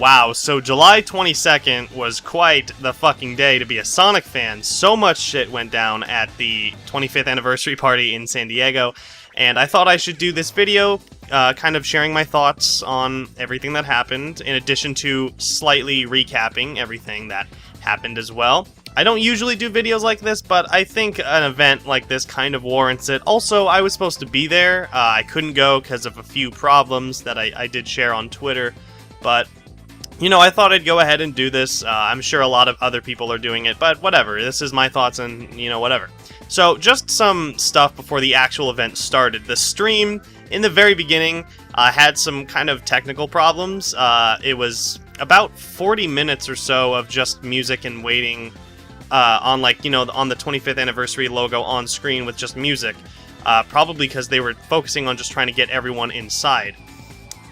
Wow, so July 22nd was quite the fucking day to be a Sonic fan. So much shit went down at the 25th anniversary party in San Diego, and I thought I should do this video kind of sharing my thoughts on everything that happened, in addition to slightly recapping everything that happened as well. I don't usually do videos like this, but I think an event like this kind of warrants it. Also, I was supposed to be there. I couldn't go because of a few problems that I did share on Twitter, but you know, I thought I'd go ahead and do this. I'm sure a lot of other people are doing it, but whatever. This is my thoughts and, you know, whatever. So, just some stuff before the actual event started. The stream, in the very beginning, had some kind of technical problems. It was about 40 minutes or so of just music and waiting on, like, you know, on the 25th anniversary logo on screen with just music. Probably because they were focusing on just trying to get everyone inside.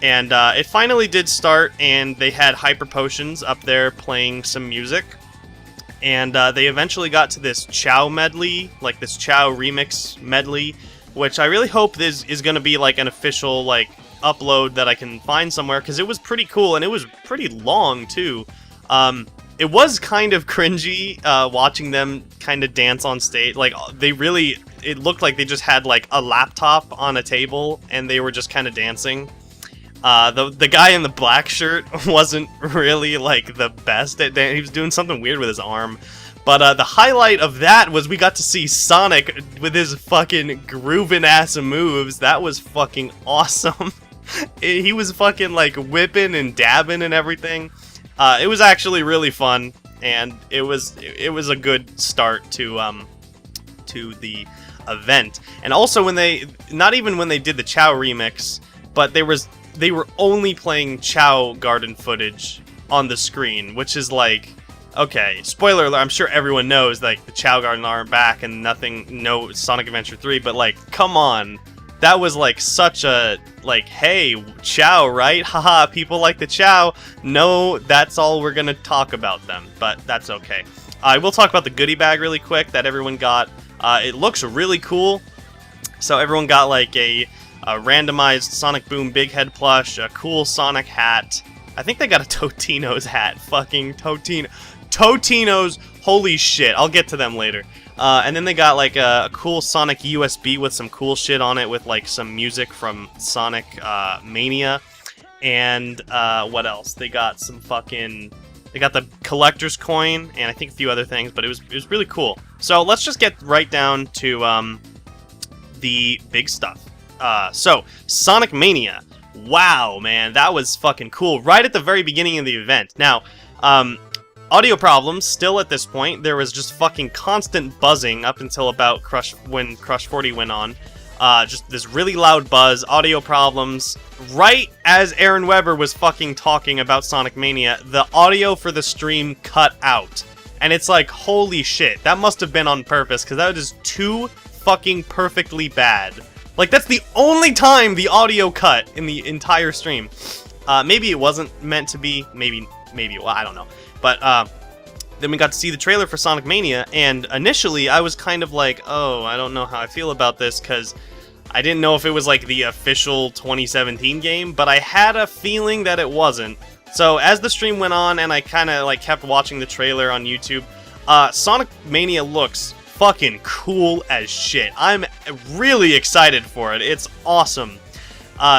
And it finally did start, and they had Hyper Potions up there playing some music. And they eventually got to this Chow medley, like this Chow remix medley, which I really hope is going to be like an official like upload that I can find somewhere, because it was pretty cool, and it was pretty long too. It was kind of cringy watching them kind of dance on stage. Like, it looked like they just had like a laptop on a table, and they were just kind of dancing. The guy in the black shirt wasn't really, like, the best at he was doing something weird with his arm. But, the highlight of that was we got to see Sonic with his fucking groovin'-ass moves. That was fucking awesome. He was fucking, like, whipping and dabbing and everything. It was actually really fun, and it was a good start to the event. And also not even when they did the Chow remix, but they were only playing Chow Garden footage on the screen, which is like, okay, spoiler alert, I'm sure everyone knows, like, the Chow Garden aren't back and no Sonic Adventure 3, but, like, come on. That was, like, such a, like, hey, Chow, right? Haha, people like the Chow. No, that's all we're gonna talk about them, but that's okay. I will talk about the goodie bag really quick that everyone got. It looks really cool. So everyone got, like, a randomized Sonic Boom Big Head plush, a cool Sonic hat. I think they got a Totino's hat. Fucking Totino's, holy shit. I'll get to them later. And then they got like a cool Sonic USB with some cool shit on it, with like some music from Sonic Mania. And what else? They got they got the collector's coin and I think a few other things, but it was really cool. So let's just get right down to the big stuff. So, Sonic Mania. Wow, man, that was fucking cool. Right at the very beginning of the event. Now, audio problems still at this point. There was just fucking constant buzzing up until about when Crush 40 went on. Just this really loud buzz, audio problems. Right as Aaron Weber was fucking talking about Sonic Mania, the audio for the stream cut out. And it's like, holy shit, that must have been on purpose, because that was too fucking perfectly bad. Like, that's the only time the audio cut in the entire stream. Maybe it wasn't meant to be. Maybe, well, I don't know. But, then we got to see the trailer for Sonic Mania, and initially I was kind of like, oh, I don't know how I feel about this, because I didn't know if it was, like, the official 2017 game, but I had a feeling that it wasn't. So, as the stream went on, and I kind of, like, kept watching the trailer on YouTube, Sonic Mania looks fucking cool as shit. I'm really excited for it. It's awesome.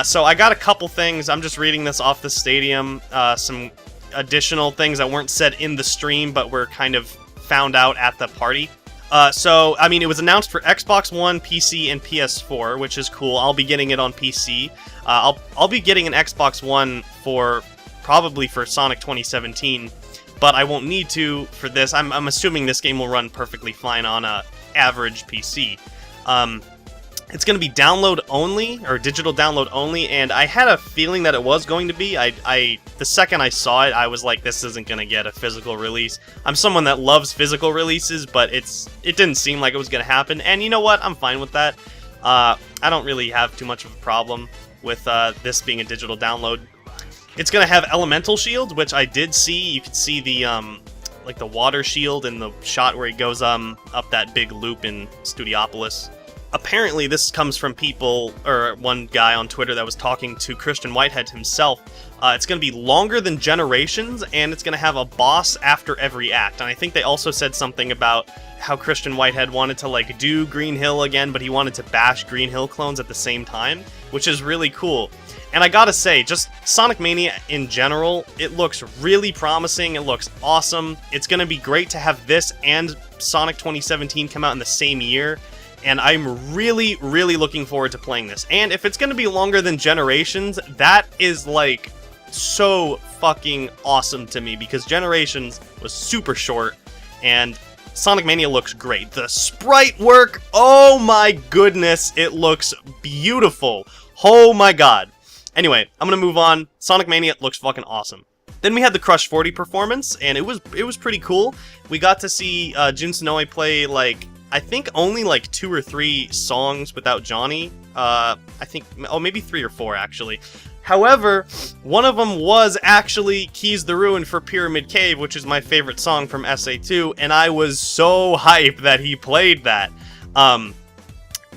So I got a couple things. I'm just reading this off the Stadium. Some additional things that weren't said in the stream, but were kind of found out at the party. So, I mean, it was announced for Xbox One, PC, and PS4, which is cool. I'll be getting it on PC. I'll be getting an Xbox One probably for Sonic 2017. But I won't need to for this. I'm assuming this game will run perfectly fine on a average PC. It's going to be download only, or digital download only, and I had a feeling that it was going to be. The second I saw it, I was like, this isn't going to get a physical release. I'm someone that loves physical releases, but it didn't seem like it was going to happen, and you know what? I'm fine with that. I don't really have too much of a problem with this being a digital download. It's going to have elemental shields, which I did see. You could see the, like, the water shield in the shot where he goes up that big loop in Studiopolis. Apparently, this comes from people, or one guy on Twitter that was talking to Christian Whitehead himself. It's going to be longer than Generations, and it's going to have a boss after every act. And I think they also said something about how Christian Whitehead wanted to, like, do Green Hill again, but he wanted to bash Green Hill clones at the same time, which is really cool. And I gotta say, just Sonic Mania in general, it looks really promising, it looks awesome. It's going to be great to have this and Sonic 2017 come out in the same year, and I'm really, really looking forward to playing this. And if it's going to be longer than Generations, that is, like, so fucking awesome to me, because Generations was super short, and Sonic Mania looks great. The sprite work, oh my goodness, it looks beautiful. Oh my god. Anyway, I'm gonna move on. Sonic Mania looks fucking awesome. Then we had the Crush 40 performance, and it was pretty cool. We got to see Jun Sonoe play, like, I think only like 2 or 3 songs without Johnny. I think, oh, maybe 3 or 4 actually. However, one of them was actually Keys the Ruin for Pyramid Cave, which is my favorite song from SA2, and I was so hyped that he played that.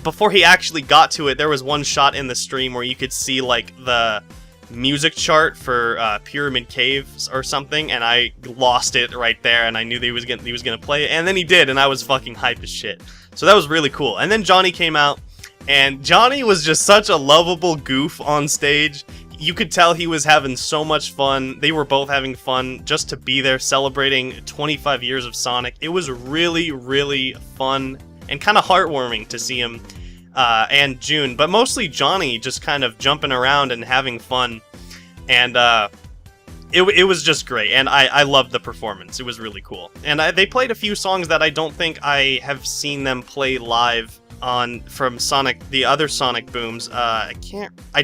Before he actually got to it, there was one shot in the stream where you could see, like, the music chart for Pyramid Cave or something, and I lost it right there, and I knew that he was gonna play it, and then he did, and I was fucking hyped as shit. So that was really cool. And then Johnny came out, and Johnny was just such a lovable goof on stage. You could tell he was having so much fun. They were both having fun just to be there celebrating 25 years of Sonic. It was really, really fun and kind of heartwarming to see him and June, but mostly Johnny just kind of jumping around and having fun. And it was just great, and I loved the performance. It was really cool. And they played a few songs that I don't think I have seen them play live from Sonic, the other Sonic Booms. I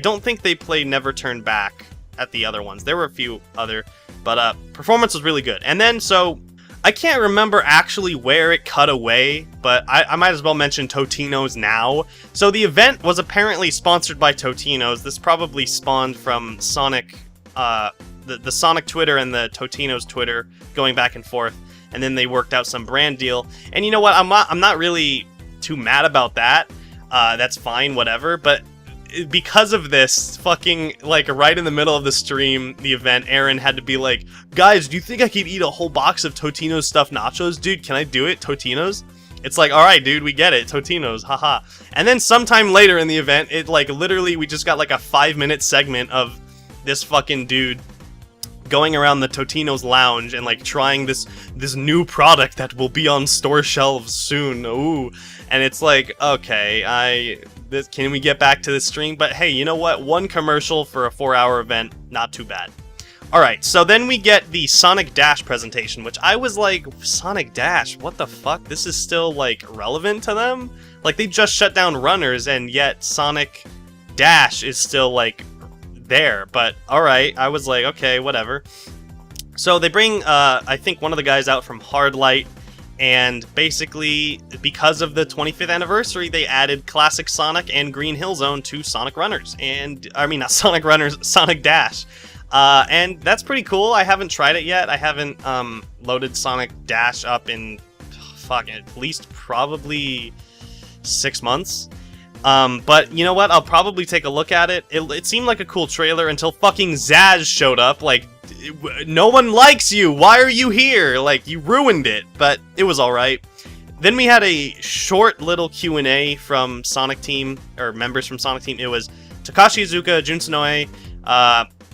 don't think they played Never Turn Back at the other ones. There were a few other, but performance was really good. And then, so I can't remember actually where it cut away, but I might as well mention Totino's now. So the event was apparently sponsored by Totino's. This probably spawned from Sonic, the Sonic Twitter and the Totino's Twitter going back and forth, and then they worked out some brand deal. And you know what? I'm not really too mad about that. That's fine, whatever. But because of this, fucking, like, right in the middle of the stream, the event, Aaron had to be like, guys, do you think I could eat a whole box of Totino's stuffed nachos? Dude, can I do it? Totino's? It's like, alright, dude, we get it. Totino's, haha. And then sometime later in the event, it, like, literally, we just got, like, a 5-minute segment of this fucking dude going around the Totino's lounge and, like, trying this new product that will be on store shelves soon. Ooh. And it's like, okay, can we get back to the stream? But hey, you know what? One commercial for a 4-hour event, not too bad. Alright, so then we get the Sonic Dash presentation, which I was like, Sonic Dash, what the fuck? This is still, like, relevant to them? Like, they just shut down Runners, and yet Sonic Dash is still, like, there. But alright, I was like, okay, whatever. So they bring, I think, one of the guys out from Hardlight, and basically, because of the 25th anniversary, they added Classic Sonic and Green Hill Zone to Sonic Runners. And, I mean, not Sonic Runners, Sonic Dash. And that's pretty cool. I haven't tried it yet. I haven't loaded Sonic Dash up in, at least probably 6 months. But you know what? I'll probably take a look at it. It seemed like a cool trailer until fucking Zaz showed up. Like, no one likes you. Why are you here? Like, you ruined it. But it was alright. Then we had a short little Q&A from Sonic Team, or members from Sonic Team. It was Takashi Iizuka, Jun Sonoe,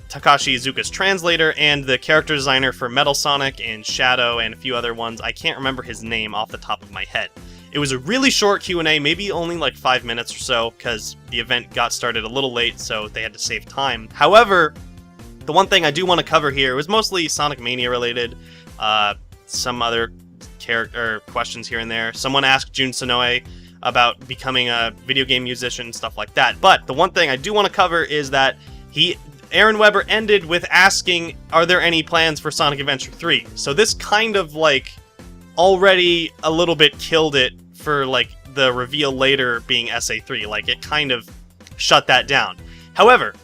Takashi Iizuka's translator, and the character designer for Metal Sonic and Shadow and a few other ones. I can't remember his name off the top of my head. It was a really short Q&A, maybe only like 5 minutes or so, because the event got started a little late, so they had to save time. However, the one thing I do want to cover here was mostly Sonic Mania related, some other character questions here and there. Someone asked Jun Sonoe about becoming a video game musician, stuff like that. But the one thing I do want to cover is that Aaron Weber ended with asking, are there any plans for Sonic Adventure 3? So this kind of, like, already a little bit killed it for, like, the reveal later being SA3. Like, it kind of shut that down. However,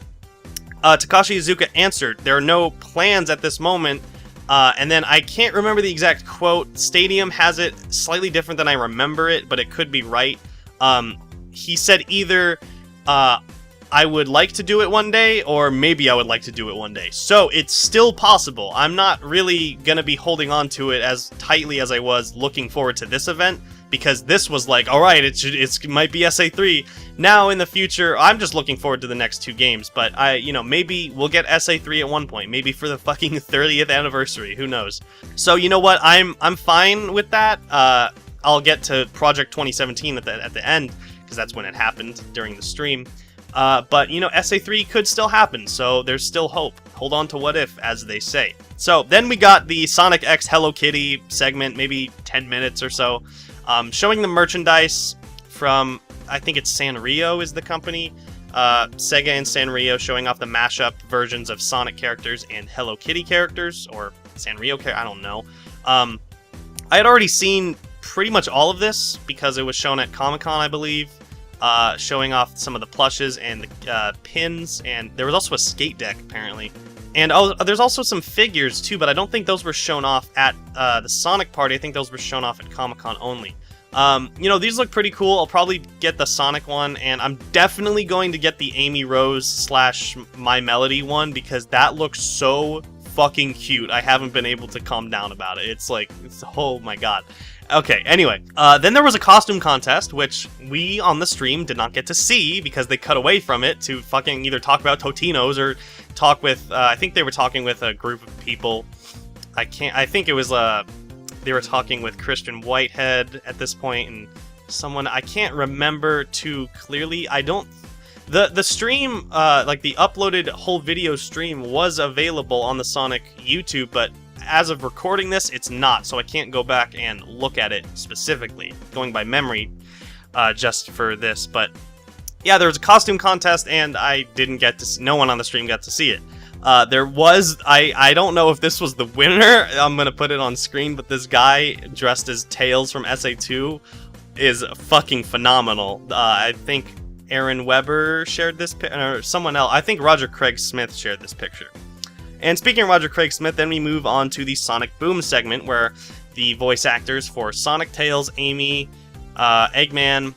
Takashi Iizuka answered, there are no plans at this moment, and then I can't remember the exact quote. Stadium has it slightly different than I remember it, but it could be right. He said either, I would like to do it one day, or maybe I would like to do it one day. So it's still possible. I'm not really going to be holding on to it as tightly as I was looking forward to this event, because this was like, alright, it might be SA3. Now in the future, I'm just looking forward to the next 2 games, but maybe we'll get SA3 at one point, maybe for the fucking 30th anniversary, who knows. So you know what, I'm fine with that. I'll get to Project 2017 at the end, because that's when it happened during the stream. But, SA3 could still happen, so there's still hope. Hold on to what if, as they say. So, then we got the Sonic X Hello Kitty segment, maybe 10 minutes or so, showing the merchandise from, I think it's Sanrio is the company, Sega and Sanrio, showing off the mashup versions of Sonic characters and Hello Kitty characters, or Sanrio characters, I don't know. I had already seen pretty much all of this, because it was shown at Comic-Con, I believe. Showing off some of the plushes and the pins, and there was also a skate deck, apparently. And there's also some figures, too, but I don't think those were shown off at the Sonic Party. I think those were shown off at Comic-Con only. These look pretty cool. I'll probably get the Sonic one, and I'm definitely going to get the Amy Rose / My Melody one, because that looks so fucking cute. I haven't been able to calm down about it. Oh my god. Okay, anyway, then there was a costume contest, which we on the stream did not get to see because they cut away from it to fucking either talk about Totino's or talk with, I think they were talking with a group of people. I think it was, they were talking with Christian Whitehead at this point, and someone, I can't remember too clearly. The stream, like the uploaded whole video stream was available on the Sonic YouTube, but as of recording this, it's not, so I can't go back and look at it specifically, going by memory, just for this. But yeah, there was a costume contest, and I didn't get to see, no one on the stream got to see it. There was, I don't know if this was the winner, I'm gonna put it on screen, but this guy dressed as Tails from SA2 is fucking phenomenal. I think Aaron Weber shared this, or someone else, I think Roger Craig Smith shared this picture. And speaking of Roger Craig Smith, then we move on to the Sonic Boom segment, where the voice actors for Sonic, Tails, Amy, Eggman,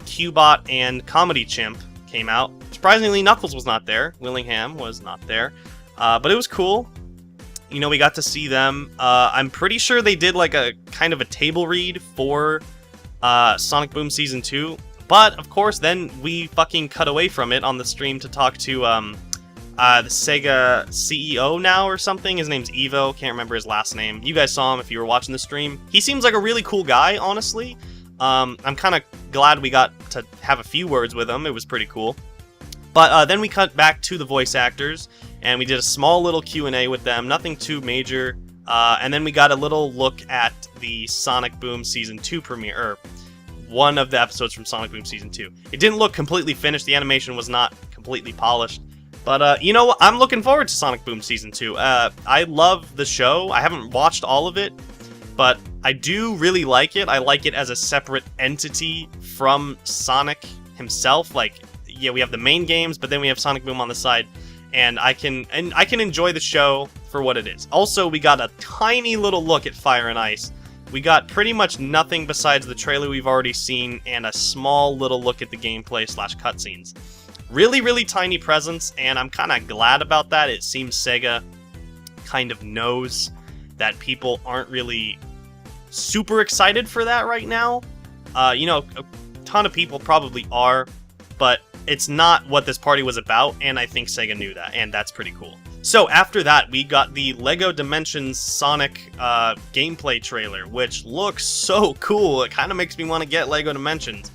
Cubot, and Comedy Chimp came out. Surprisingly, Knuckles was not there. Willingham was not there. But it was cool. We got to see them. I'm pretty sure they did like a kind of a table read for Sonic Boom Season 2. But, of course, then we fucking cut away from it on the stream to talk to the Sega CEO now or something. His name's Evo. Can't remember his last name. You guys saw him if you were watching the stream. He seems like a really cool guy, honestly. I'm kind of glad we got to have a few words with him. It was pretty cool. But then we cut back to the voice actors, and we did a small little Q&A with them. Nothing too major. And then we got a little look at the Sonic Boom Season 2 premiere, or one of the episodes from Sonic Boom Season 2. It didn't look completely finished. The animation was not completely polished. But, you know what? I'm looking forward to Sonic Boom Season 2. I love the show. I haven't watched all of it, but I do really like it. I like it as a separate entity from Sonic himself. Like, yeah, we have the main games, but then we have Sonic Boom on the side, and I can enjoy the show for what it is. Also, we got a tiny little look at Fire and Ice. We got pretty much nothing besides the trailer we've already seen and a small little look at the gameplay / cutscenes. Really, really tiny presence, and I'm kind of glad about that. It seems Sega kind of knows that people aren't really super excited for that right now. A ton of people probably are, but it's not what this party was about, and I think Sega knew that, and that's pretty cool. So after that, we got the LEGO Dimensions Sonic gameplay trailer, which looks so cool. It kind of makes me want to get LEGO Dimensions.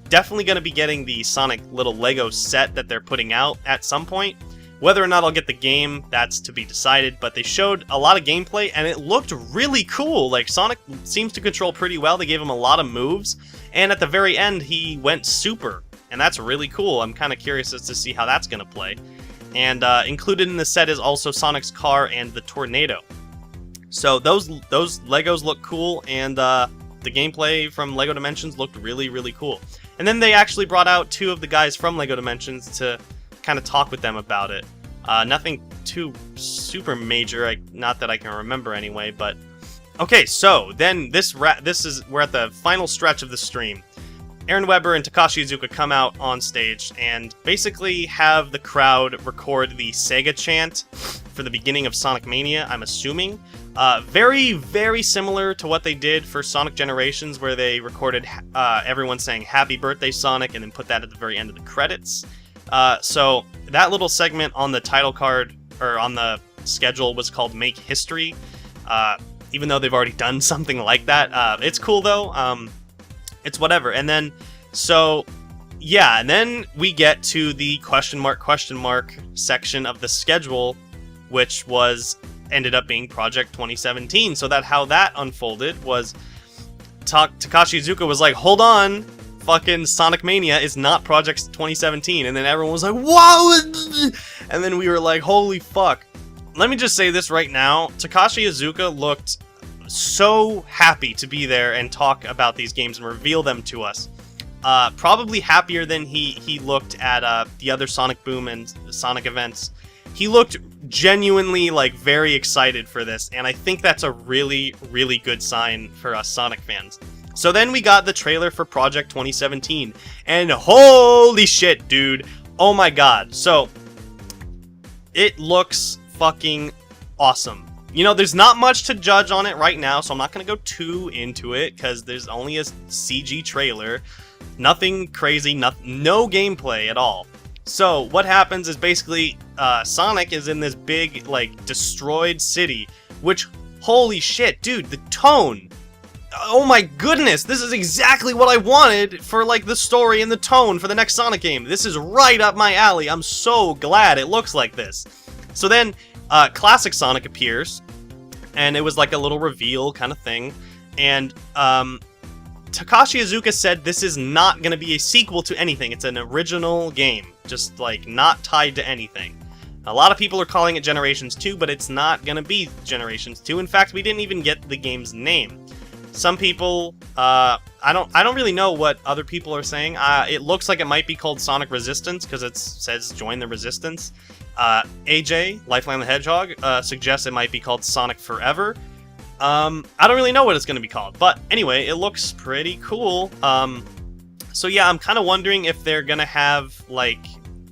Definitely going to be getting the Sonic little Lego set that they're putting out at some point. Whether or not I'll get the game, that's to be decided, but they showed a lot of gameplay, and it looked really cool. Like, Sonic seems to control pretty well. They gave him a lot of moves, and at the very end, he went super, and that's really cool. I'm kind of curious as to see how that's going to play. And included in the set is also Sonic's car and the tornado. So those Legos look cool, and the gameplay from LEGO Dimensions looked really, really cool. And then they actually brought out 2 of the guys from LEGO Dimensions to kind of talk with them about it. Nothing too super major, not that I can remember anyway, but... Okay, so then we're at the final stretch of the stream. Aaron Weber and Takashi Iizuka come out on stage and basically have the crowd record the Sega chant for the beginning of Sonic Mania, I'm assuming. Very, very similar to what they did for Sonic Generations, where they recorded everyone saying Happy Birthday Sonic and then put that at the very end of the credits. So that little segment on the title card, or on the schedule, was called Make History. Even though they've already done something like that. It's cool though. It's whatever. And then, so, yeah, and then we get to the question mark section of the schedule, which ended up being Project 2017. So how that unfolded was Takashi Iizuka was like, hold on, fucking Sonic Mania is not Project 2017. And then everyone was like, whoa! And then we were like, holy fuck. Let me just say this right now. Takashi Iizuka looked so happy to be there and talk about these games and reveal them to us. Probably happier than he looked at the other Sonic Boom and Sonic events. He looked genuinely, like, very excited for this, and I think that's a really, really good sign for us Sonic fans. So then we got the trailer for Project 2017, and holy shit, dude. Oh my god. So, it looks fucking awesome. You know, there's not much to judge on it right now, so I'm not going to go too into it, because there's only a CG trailer. Nothing crazy, no gameplay at all. So, what happens is basically, Sonic is in this big, like, destroyed city, which, holy shit, dude, the tone! Oh my goodness, this is exactly what I wanted for, like, the story and the tone for the next Sonic game. This is right up my alley. I'm so glad it looks like this. So then, Classic Sonic appears, and it was like a little reveal kind of thing, and Takashi Iizuka said this is not going to be a sequel to anything. It's an original game, just like not tied to anything. A lot of people are calling it Generations 2, but it's not going to be Generations 2. In fact, we didn't even get the game's name. Some people, I don't really know what other people are saying. It looks like it might be called Sonic Resistance because it says Join the Resistance. AJ, Lifeline the Hedgehog, suggests it might be called Sonic Forever. I don't really know what it's going to be called, but anyway, it looks pretty cool. So yeah, I'm kind of wondering if they're going to have, like,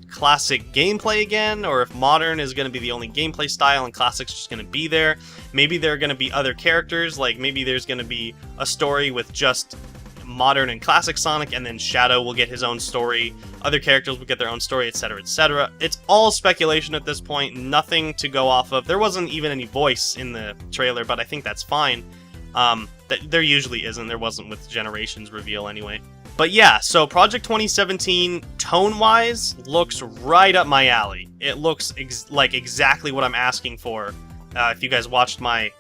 classic gameplay again, or if modern is going to be the only gameplay style and classic's just going to be there. Maybe there are going to be other characters, like maybe there's going to be a story with just modern and classic Sonic, and then Shadow will get his own story, other characters will get their own story, etc, etc. It's all speculation at this point, nothing to go off of. There wasn't even any voice in the trailer, but I think that's fine. There usually isn't, there wasn't with Generations reveal anyway. But yeah, so Project 2017, tone-wise, looks right up my alley. It looks like exactly what I'm asking for. If you guys watched my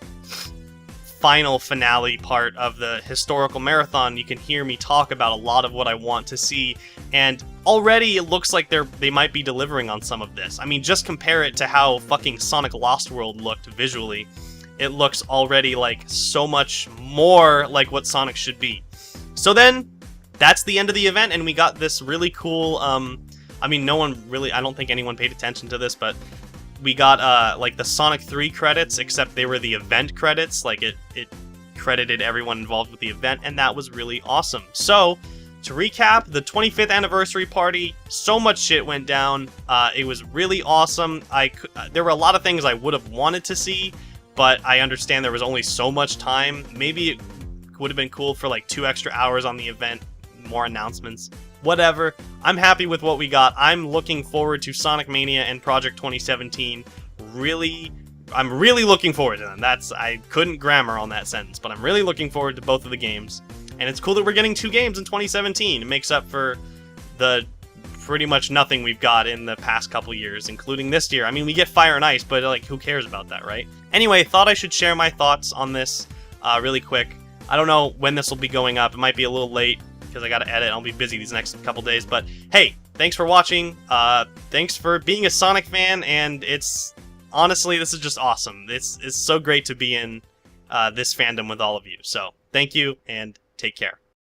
final finale part of the historical marathon, you can hear me talk about a lot of what I want to see, and already it looks like they might be delivering on some of this. I mean, just compare it to how fucking Sonic Lost World looked visually. It looks already like so much more like what Sonic should be. So then, that's the end of the event, and we got this really cool, I mean, no one really, I don't think anyone paid attention to this, but we got, like, the Sonic 3 credits, except they were the event credits. Like, it credited everyone involved with the event, and that was really awesome. So, to recap, the 25th anniversary party, so much shit went down. It was really awesome. There were a lot of things I would have wanted to see, but I understand there was only so much time. Maybe it would have been cool for, like, 2 extra hours on the event, more announcements. Whatever. I'm happy with what we got. I'm looking forward to Sonic Mania and Project 2017. I'm really looking forward to them. I couldn't grammar on that sentence, but I'm really looking forward to both of the games. And it's cool that we're getting 2 games in 2017. It makes up for the pretty much nothing we've got in the past couple years, including this year. I mean, we get Fire and Ice, but, like, who cares about that, right? Anyway, thought I should share my thoughts on this really quick. I don't know when this will be going up. It might be a little late, because I gotta edit. I'll be busy these next couple days, but hey, thanks for watching. Thanks for being a Sonic fan, and honestly, this is just awesome. It's so great to be in this fandom with all of you. So, thank you, and take care.